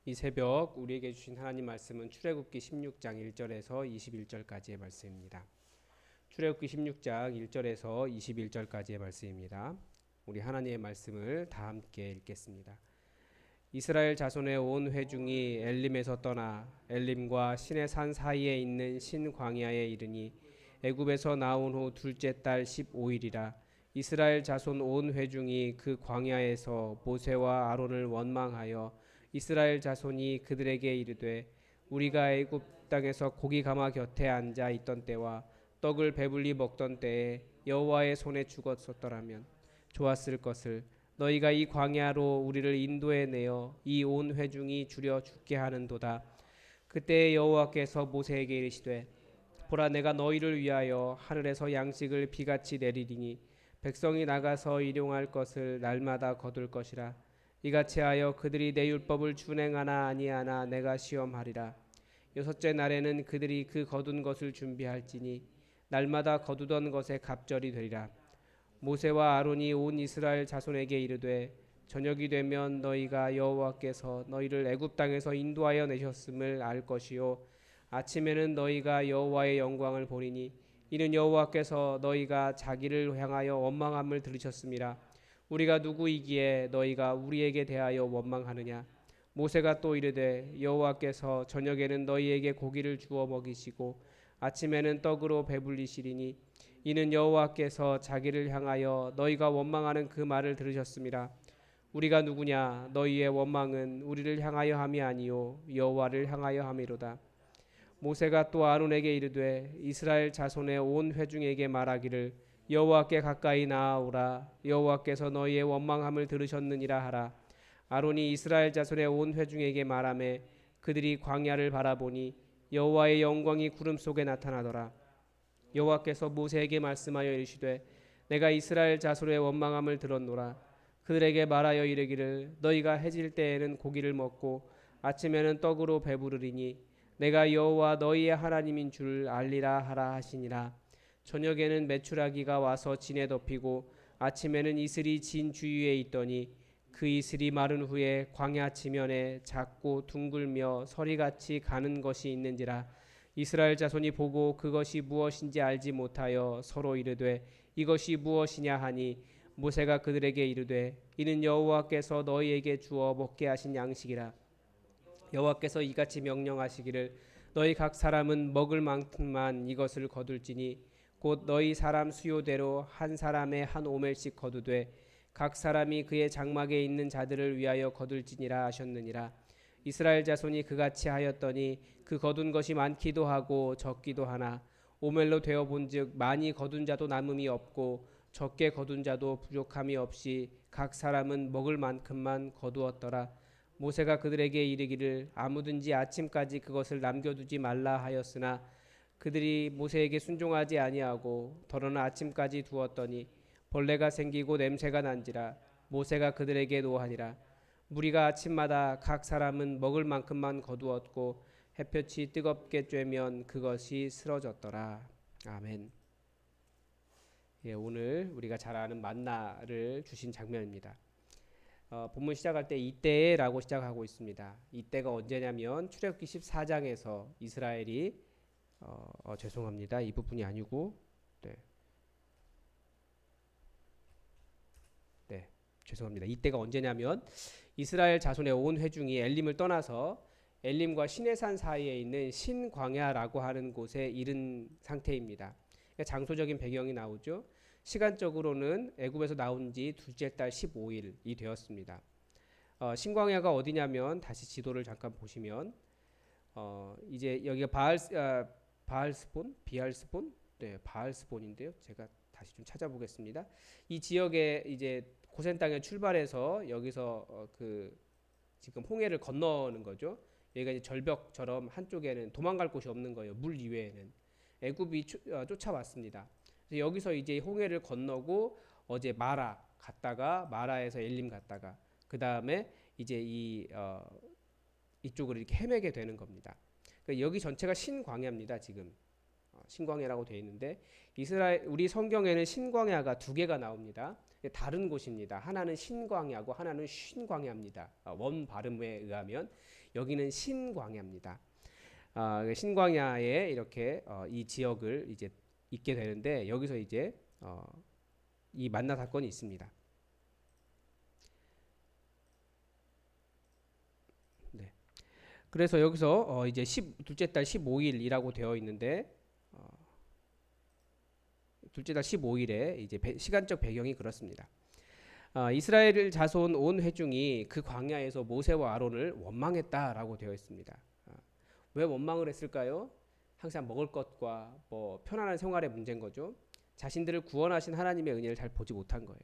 이 새벽 우리에게 주신 하나님 말씀은 출애굽기 16장 1절에서 21절까지의 말씀입니다. 출애굽기 16장 1절에서 21절까지의 말씀입니다. 우리 하나님의 말씀을 다 함께 읽겠습니다. 이스라엘 자손의 온 회중이 엘림에서 떠나 엘림과 시내산 사이에 있는 신광야에 이르니 애굽에서 나온 후 둘째 달 15일이라. 이스라엘 자손 온 회중이 그 광야에서 모세와 아론을 원망하여 이스라엘 자손이 그들에게 이르되 우리가 애굽 땅에서 고기 가마 곁에 앉아 있던 때와 떡을 배불리 먹던 때에 여호와의 손에 죽었었더라면 좋았을 것을. 너희가 이 광야로 우리를 인도해 내어 이 온 회중이 주려 죽게 하는도다. 그때 여호와께서 모세에게 이르시되 보라, 내가 너희를 위하여 하늘에서 양식을 비같이 내리리니 백성이 나가서 일용할 것을 날마다 거둘 것이라. 이같이 하여 그들이 내 율법을 준행하나 아니하나 내가 시험하리라. 여섯째 날에는 그들이 그 거둔 것을 준비할지니 날마다 거두던 것에 갑절이 되리라. 모세와 아론이 온 이스라엘 자손에게 이르되 저녁이 되면 너희가 여호와께서 너희를 애굽 땅에서 인도하여 내셨음을 알 것이요 아침에는 너희가 여호와의 영광을 보리니 이는 여호와께서 너희가 자기를 향하여 원망함을 들으셨음이라. 우리가 누구이기에 너희가 우리에게 대하여 원망하느냐. 모세가 또 이르되 여호와께서 저녁에는 너희에게 고기를 주어 먹이시고 아침에는 떡으로 배불리시리니 이는 여호와께서 자기를 향하여 너희가 원망하는 그 말을 들으셨음이라. 우리가 누구냐. 너희의 원망은 우리를 향하여 함이 아니요 여호와를 향하여 함이로다. 모세가 또 아론에게 이르되 이스라엘 자손의 온 회중에게 말하기를 여호와께 가까이 나아오라. 여호와께서 너희의 원망함을 들으셨느니라 하라. 아론이 이스라엘 자손의 온 회중에게 말하매 그들이 광야를 바라보니 여호와의 영광이 구름 속에 나타나더라. 여호와께서 모세에게 말씀하여 이르시되 내가 이스라엘 자손의 원망함을 들었노라. 그들에게 말하여 이르기를 너희가 해질 때에는 고기를 먹고 아침에는 떡으로 배부르리니 내가 여호와 너희의 하나님인 줄 알리라 하라 하시니라. 저녁에는 메추라기가 와서 진에 덮이고 아침에는 이슬이 진 주위에 있더니 그 이슬이 마른 후에 광야 지면에 작고 둥글며 서리같이 가는 것이 있는지라. 이스라엘 자손이 보고 그것이 무엇인지 알지 못하여 서로 이르되 이것이 무엇이냐 하니 모세가 그들에게 이르되 이는 여호와께서 너희에게 주어 먹게 하신 양식이라. 여호와께서 이같이 명령하시기를 너희 각 사람은 먹을 만큼만 이것을 거둘지니 곧 너희 사람 수요대로 한 사람의 한 오멜씩 거두되 각 사람이 그의 장막에 있는 자들을 위하여 거둘지니라 하셨느니라. 이스라엘 자손이 그같이 하였더니 그 거둔 것이 많기도 하고 적기도 하나 오멜로 되어 본즉 많이 거둔 자도 남음이 없고 적게 거둔 자도 부족함이 없이 각 사람은 먹을 만큼만 거두었더라. 모세가 그들에게 이르기를 아무든지 아침까지 그것을 남겨두지 말라 하였으나 그들이 모세에게 순종하지 아니하고 더러나 아침까지 두었더니 벌레가 생기고 냄새가 난지라. 모세가 그들에게 노하니라. 무리가 아침마다 각 사람은 먹을 만큼만 거두었고 햇볕이 뜨겁게 쬐면 그것이 쓰러졌더라. 아멘. 오늘 우리가 잘 아는 만나를 주신 장면입니다. 본문 시작할 때 이때라고 시작하고 있습니다. 이때가 언제냐면 출애굽기 14장에서 이스라엘이 죄송합니다. 이 부분이 아니고 죄송합니다. 이때가 언제냐면 이스라엘 자손의 온 회중이 엘림을 떠나서 엘림과 시내산 사이에 있는 신광야라고 하는 곳에 이른 상태입니다. 그러니까 장소적인 배경이 나오죠. 시간적으로는 애굽에서 나온 지 둘째 달 15일이 되었습니다. 신광야가 어디냐면 다시 지도를 잠깐 보시면 이제 여기가 비알스본, 바알스본인데요. 제가 다시 좀 찾아보겠습니다. 이 지역에 이제 고센 땅에 출발해서 여기서 지금 홍해를 건너는 거죠. 여기가 이제 절벽처럼 한쪽에는 도망갈 곳이 없는 거예요. 물 이외에는 애굽이 쫓아왔습니다. 그래서 여기서 이제 홍해를 건너고 어제 마라 갔다가 마라에서 엘림 갔다가 그 다음에 이제 이쪽으로 이렇게 헤매게 되는 겁니다. 그러니까 여기 전체가 신광야입니다. 지금 신광야라고 되어 있는데 우리 성경에는 신광야가 두 개가 나옵니다. 다른 곳입니다. 하나는 신광야고 하나는 쉰광야입니다. 원 발음에 의하면 여기는 신광야입니다. 신광야에 이렇게 이 지역을 이제 있게 되는데 여기서 이제 이 만나 사건이 있습니다. 네. 그래서 여기서 이제 둘째 달 15일이라고 되어 있는데 둘째 달 15일에 이제 시간적 배경이 그렇습니다. 이스라엘 자손 온 회중이 그 광야에서 모세와 아론을 원망했다라고 되어 있습니다. 왜 원망을 했을까요? 항상 먹을 것과 뭐 편안한 생활의 문제인 거죠. 자신들을 구원하신 하나님의 은혜를 잘 보지 못한 거예요.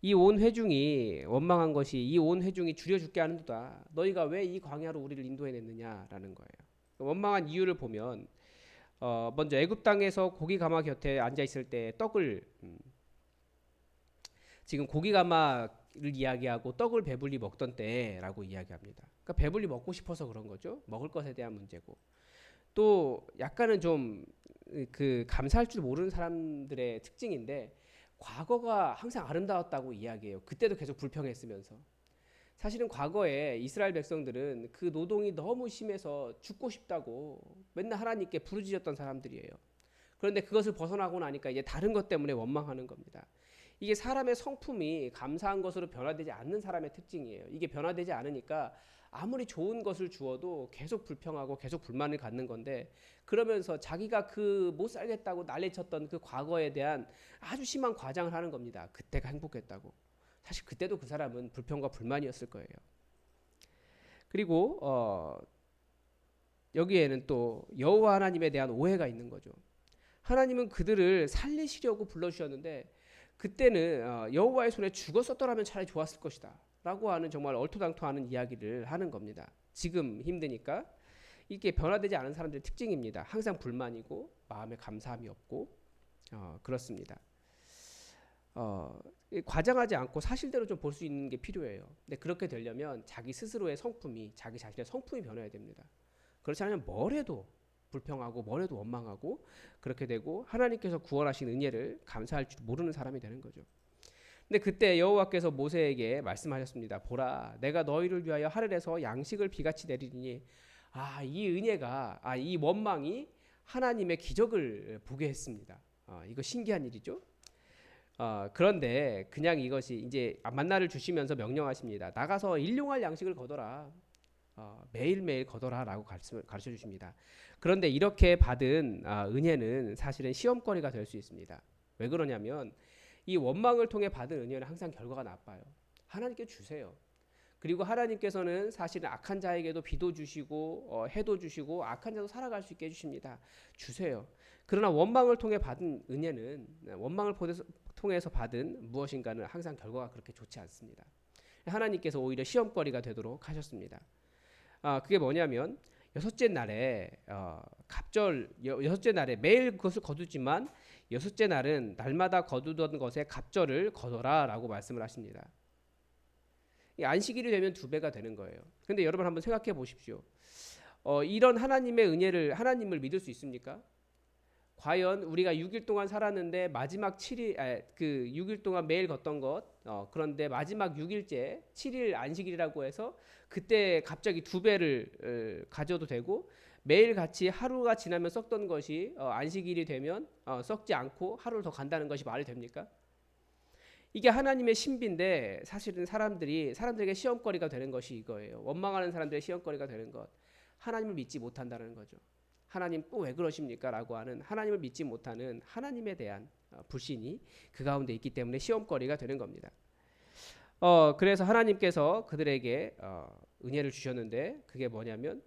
이 온 회중이 원망한 것이 이 온 회중이 줄여 죽게 하는도다. 너희가 왜 이 광야로 우리를 인도해냈느냐라는 거예요. 원망한 이유를 보면 먼저 애굽 땅에서 고기 가마 곁에 앉아 있을 때 떡을 지금 고기 가마를 이야기하고 떡을 배불리 먹던 때라고 이야기합니다. 그러니까 배불리 먹고 싶어서 그런 거죠. 먹을 것에 대한 문제고. 또 약간은 좀 그 감사할 줄 모르는 사람들의 특징인데 과거가 항상 아름다웠다고 이야기해요. 그때도 계속 불평했으면서. 사실은 과거에 이스라엘 백성들은 그 노동이 너무 심해서 죽고 싶다고 맨날 하나님께 부르짖었던 사람들이에요. 그런데 그것을 벗어나고 나니까 이제 다른 것 때문에 원망하는 겁니다. 이게 사람의 성품이 감사한 것으로 변화되지 않는 사람의 특징이에요. 이게 변화되지 않으니까 아무리 좋은 것을 주어도 계속 불평하고 계속 불만을 갖는 건데 그러면서 자기가 그 못 살겠다고 난리쳤던 그 과거에 대한 아주 심한 과장을 하는 겁니다. 그때가 행복했다고. 사실 그때도 그 사람은 불평과 불만이었을 거예요. 그리고 여기에는 또 여호와 하나님에 대한 오해가 있는 거죠. 하나님은 그들을 살리시려고 불러주셨는데 그때는 여호와의 손에 죽었었더라면 차라리 좋았을 것이다 라고 하는 정말 얼토당토하는 이야기를 하는 겁니다. 지금 힘드니까. 이게 변화되지 않은 사람들의 특징입니다. 항상 불만이고 마음에 감사함이 없고 그렇습니다. 과장하지 않고 사실대로 좀 볼 수 있는 게 필요해요. 근데 그렇게 되려면 자기 스스로의 성품이 자기 자신의 성품이 변해야 됩니다. 그렇지 않으면 뭘 해도 불평하고 뭘 해도 원망하고 그렇게 되고 하나님께서 구원하신 은혜를 감사할 줄 모르는 사람이 되는 거죠. 근데 그때 여호와께서 모세에게 말씀하셨습니다. 보라, 내가 너희를 위하여 하늘에서 양식을 비같이 내리니 이 은혜가 이 원망이 하나님의 기적을 보게 했습니다. 이거 신기한 일이죠. 그런데 그냥 이것이 이제 만나를 주시면서 명령하십니다. 나가서 일용할 양식을 거둬라. 매일매일 거둬라라고 가르쳐 주십니다. 그런데 이렇게 받은 은혜는 사실은 시험거리가 될 수 있습니다. 왜 그러냐면 이 원망을 통해 받은 은혜는 항상 결과가 나빠요. 하나님께 주세요. 그리고 하나님께서는 사실은 악한 자에게도 비도 주시고 해도 주시고 악한 자도 살아갈 수 있게 해주십니다. 주세요. 그러나 원망을 통해 받은 은혜는 원망을 통해서 받은 무엇인가는 항상 결과가 그렇게 좋지 않습니다. 하나님께서 오히려 시험거리가 되도록 하셨습니다. 그게 뭐냐면 여섯째 날에 여섯째 날에 매일 그것을 거두지만 여섯째 날은 날마다 거두던 것에 갑절을 거둬라라고 말씀을 하십니다. 안식일이 되면 2배가 되는 거예요. 그런데 여러분 한번 생각해 보십시오. 이런 하나님의 은혜를 하나님을 믿을 수 있습니까? 과연 우리가 6일 동안 살았는데 마지막 7일 그 6일 동안 매일 걷던 것 그런데 마지막 6일째 7일 안식일이라고 해서 그때 갑자기 2배를 가져도 되고 매일 같이 하루가 지나면 썩던 것이 안식일이 되면 썩지 않고 하루를 더 간다는 것이 말이 됩니까? 이게 하나님의 신비인데 사실은 사람들에게 시험거리가 되는 것이 이거예요. 원망하는 사람들의 시험거리가 되는 것. 하나님을 믿지 못한다는 거죠. 하나님 또 왜 그러십니까? 라고 하는 하나님을 믿지 못하는 하나님에 대한 불신이 그 가운데 있기 때문에 시험거리가 되는 겁니다. 그래서 하나님께서 그들에게 은혜를 주셨는데 그게 뭐냐면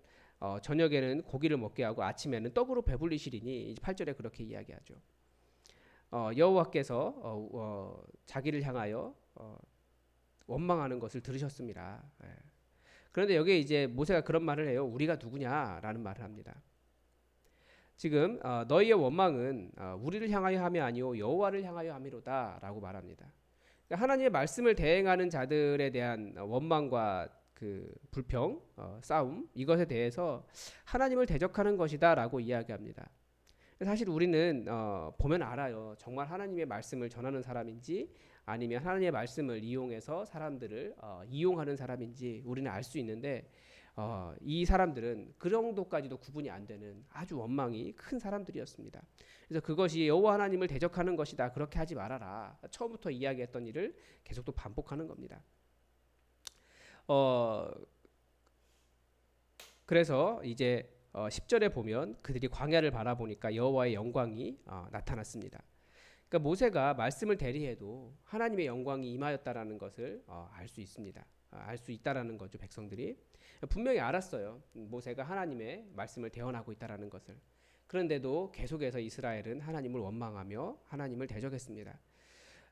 저녁에는 고기를 먹게 하고 아침에는 떡으로 배불리시리니 8절에 그렇게 이야기하죠. 여호와께서 자기를 향하여 원망하는 것을 들으셨습니다. 그런데 여기에 이제 모세가 그런 말을 해요. 우리가 누구냐라는 말을 합니다. 지금 너희의 원망은 우리를 향하여 함이 아니오 여호와를 향하여 함이로다라고 말합니다. 그러니까 하나님의 말씀을 대행하는 자들에 대한 원망과 그 불평, 싸움 이것에 대해서 하나님을 대적하는 것이다라고 이야기합니다. 사실 우리는 보면 알아요. 정말 하나님의 말씀을 전하는 사람인지 아니면 하나님의 말씀을 이용해서 사람들을 이용하는 사람인지 우리는 알 수 있는데 이 사람들은 그 정도까지도 구분이 안 되는 아주 원망이 큰 사람들이었습니다. 그래서 그것이 여호와 하나님을 대적하는 것이다. 그렇게 하지 말아라. 처음부터 이야기했던 일을 계속 또 반복하는 겁니다. 그래서 이제 10절에 보면 그들이 광야를 바라보니까 여호와의 영광이 나타났습니다. 그러니까 모세가 말씀을 대리해도 하나님의 영광이 임하였다라는 것을 알 수 있습니다. 알 수 있다라는 거죠. 백성들이 분명히 알았어요. 모세가 하나님의 말씀을 대언하고 있다라는 것을. 그런데도 계속해서 이스라엘은 하나님을 원망하며 하나님을 대적했습니다.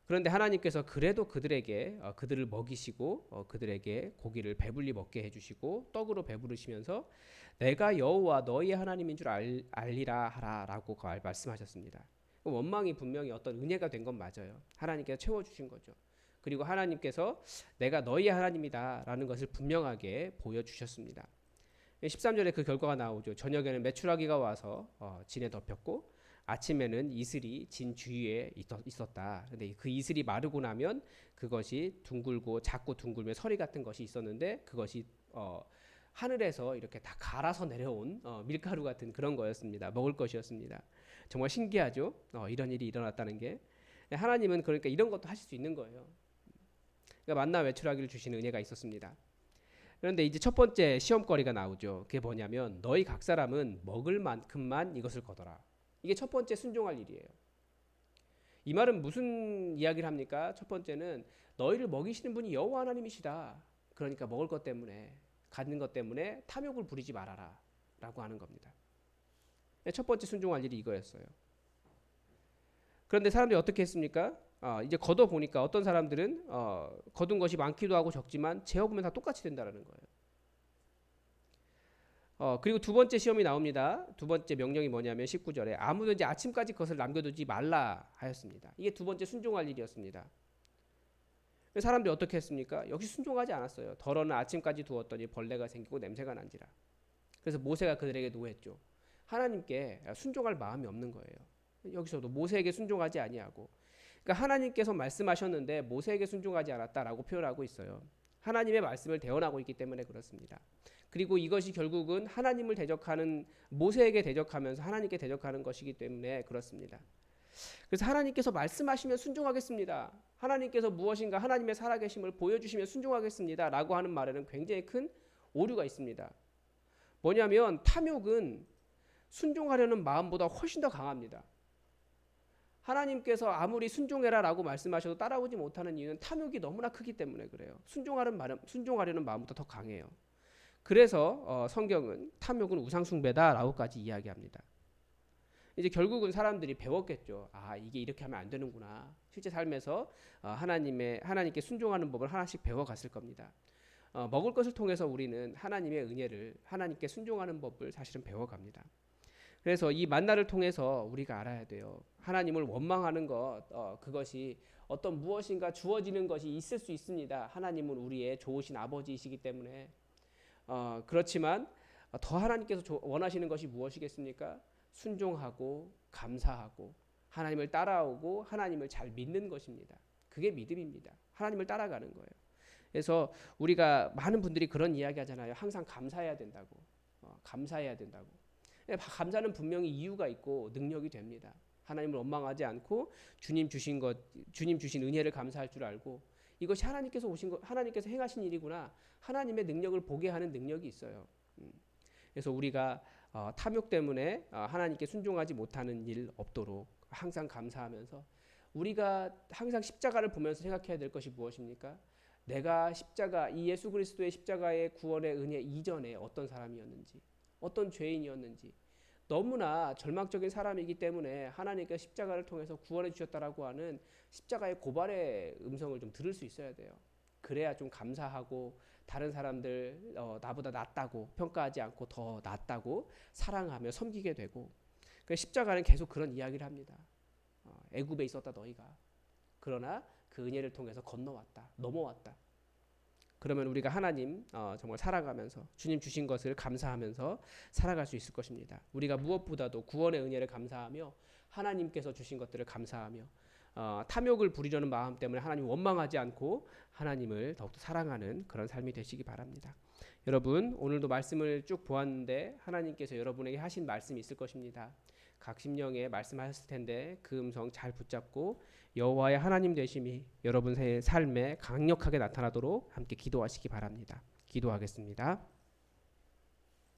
그런데 하나님께서 그래도 그들에게 그들을 먹이시고 그들에게 고기를 배불리 먹게 해주시고 떡으로 배부르시면서 내가 여호와 너희의 하나님인 줄 알리라 하라라고 말씀하셨습니다. 원망이 분명히 어떤 은혜가 된 건 맞아요. 하나님께서 채워주신 거죠. 그리고 하나님께서 내가 너희의 하나님이다라는 것을 분명하게 보여주셨습니다. 13절에 그 결과가 나오죠. 저녁에는 메추라기가 와서 진에 덮였고 아침에는 이슬이 진 주위에 있었다. 근데 그 이슬이 마르고 나면 그것이 둥글고 작고 둥글며 서리 같은 것이 있었는데 그것이 하늘에서 이렇게 다 갈아서 내려온 밀가루 같은 그런 거였습니다. 먹을 것이었습니다. 정말 신기하죠. 이런 일이 일어났다는 게. 하나님은 그러니까 이런 것도 하실 수 있는 거예요. 그러니까 만나 외출하기를 주시는 은혜가 있었습니다. 그런데 이제 첫 번째 시험거리가 나오죠. 그게 뭐냐면 너희 각 사람은 먹을 만큼만 이것을 거둬라. 이게 첫 번째 순종할 일이에요. 이 말은 무슨 이야기를 합니까? 첫 번째는 너희를 먹이시는 분이 여호와 하나님이시다. 그러니까 먹을 것 때문에 갖는 것 때문에 탐욕을 부리지 말아라 라고 하는 겁니다. 첫 번째 순종할 일이 이거였어요. 그런데 사람들이 어떻게 했습니까? 이제 걷어 보니까 어떤 사람들은 거둔 것이 많기도 하고 적지만 재어보면 다 똑같이 된다는 거예요. 그리고 두 번째 시험이 나옵니다. 두 번째 명령이 뭐냐면 19절에 아무든지 아침까지 그것을 남겨두지 말라 하였습니다. 이게 두 번째 순종할 일이었습니다. 사람들이 어떻게 했습니까? 역시 순종하지 않았어요. 덜어는 아침까지 두었더니 벌레가 생기고 냄새가 난지라. 그래서 모세가 그들에게 노했죠. 하나님께 순종할 마음이 없는 거예요. 여기서도 모세에게 순종하지 아니하고, 그러니까 하나님께서 말씀하셨는데 모세에게 순종하지 않았다라고 표현하고 있어요. 하나님의 말씀을 대언하고 있기 때문에 그렇습니다. 그리고 이것이 결국은 하나님을 대적하는, 모세에게 대적하면서 하나님께 대적하는 것이기 때문에 그렇습니다. 그래서 하나님께서 말씀하시면 순종하겠습니다. 하나님께서 무엇인가 하나님의 살아계심을 보여주시면 순종하겠습니다 라고 하는 말에는 굉장히 큰 오류가 있습니다. 뭐냐면 탐욕은 순종하려는 마음보다 훨씬 더 강합니다. 하나님께서 아무리 순종해라 라고 말씀하셔도 따라오지 못하는 이유는 탐욕이 너무나 크기 때문에 그래요. 순종하려는 마음보다 더 강해요. 그래서 성경은 탐욕은 우상숭배다 라고까지 이야기합니다. 이제 결국은 사람들이 배웠겠죠. 이게 이렇게 하면 안 되는구나. 실제 삶에서 하나님께 순종하는 법을 하나씩 배워갔을 겁니다. 먹을 것을 통해서 우리는 하나님의 은혜를, 하나님께 순종하는 법을 사실은 배워갑니다. 그래서 이 만나를 통해서 우리가 알아야 돼요. 하나님을 원망하는 것, 그것이 어떤 무엇인가 주어지는 것이 있을 수 있습니다. 하나님은 우리의 좋으신 아버지이시기 때문에. 그렇지만 더 하나님께서 원하시는 것이 무엇이겠습니까? 순종하고 감사하고 하나님을 따라오고 하나님을 잘 믿는 것입니다. 그게 믿음입니다. 하나님을 따라가는 거예요. 그래서 우리가 많은 분들이 그런 이야기 하잖아요. 항상 감사해야 된다고. 감사해야 된다고. 감사는 분명히 이유가 있고 능력이 됩니다. 하나님을 원망하지 않고 주님 주신 은혜를 감사할 줄 알고 이것이 하나님께서 행하신 일이구나. 하나님의 능력을 보게 하는 능력이 있어요. 그래서 우리가 탐욕 때문에 하나님께 순종하지 못하는 일 없도록 항상 감사하면서 우리가 항상 십자가를 보면서 생각해야 될 것이 무엇입니까? 내가 이 예수 그리스도의 십자가의 구원의 은혜 이전에 어떤 사람이었는지, 어떤 죄인이었는지, 너무나 절망적인 사람이기 때문에 하나님께서 십자가를 통해서 구원해 주셨다라고 하는 십자가의 고발의 음성을 좀 들을 수 있어야 돼요. 그래야 좀 감사하고 다른 사람들 나보다 낫다고 평가하지 않고 더 낫다고 사랑하며 섬기게 되고, 십자가는 계속 그런 이야기를 합니다. 애굽에 있었다 너희가. 그러나 그 은혜를 통해서 넘어왔다. 그러면 우리가 하나님 정말 살아가면서 주님 주신 것을 감사하면서 살아갈 수 있을 것입니다. 우리가 무엇보다도 구원의 은혜를 감사하며 하나님께서 주신 것들을 감사하며 탐욕을 부리려는 마음 때문에 하나님 원망하지 않고 하나님을 더욱더 사랑하는 그런 삶이 되시기 바랍니다. 여러분 오늘도 말씀을 쭉 보았는데 하나님께서 여러분에게 하신 말씀이 있을 것입니다. 각 심령에 말씀하셨을 텐데 그 음성 잘 붙잡고 여호와의 하나님 되심이 여러분의 삶에 강력하게 나타나도록 함께 기도하시기 바랍니다. 기도하겠습니다.